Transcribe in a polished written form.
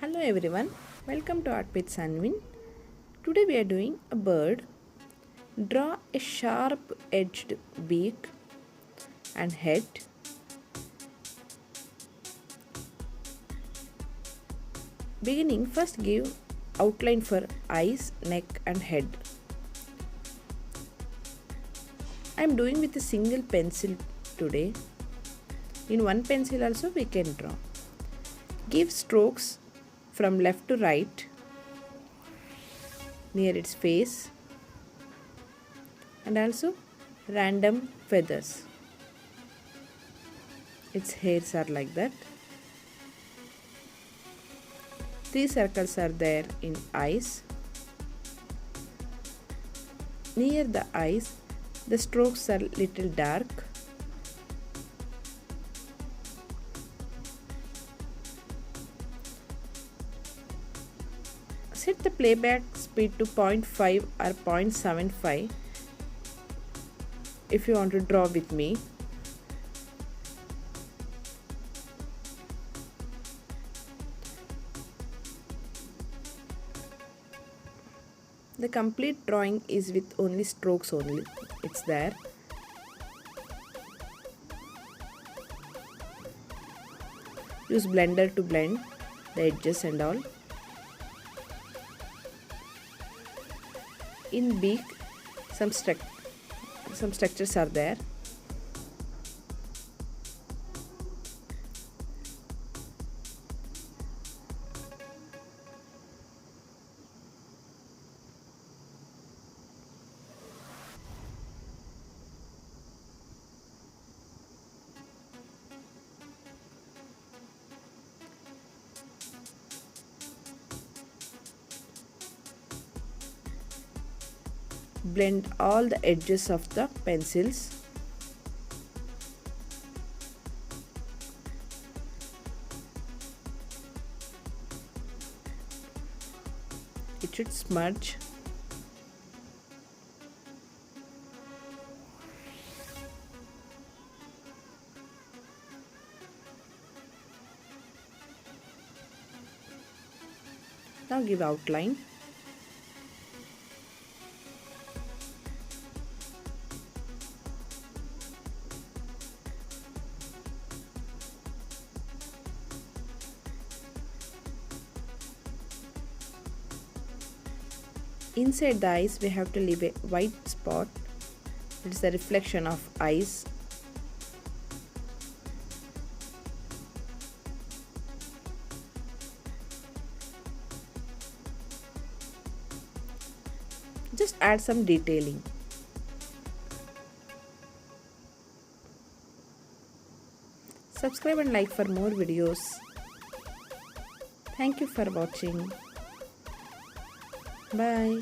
Hello everyone, welcome to Art with Sanvin. Today we are doing a bird. Draw a sharp edged beak and head. Beginning, first give outline for eyes, neck and head. I am doing with a single pencil today. In one pencil also we can draw. Give strokes from left to right near its face and also random feathers. Its hairs are like that. 3 circles are there in eyes. Near the eyes, the strokes are little dark. Set the playback speed to 0.5 or 0.75 if you want to draw with me. The complete drawing is with only strokes only. It's there. Use blender to blend the edges and all. In beak, some structures are there. Blend all the edges of the pencils. It should smudge. Now give outline. Inside the eyes we have to leave a white spot. It is the reflection of eyes. Just add some detailing. Subscribe and like for more videos. Thank you for watching. Bye.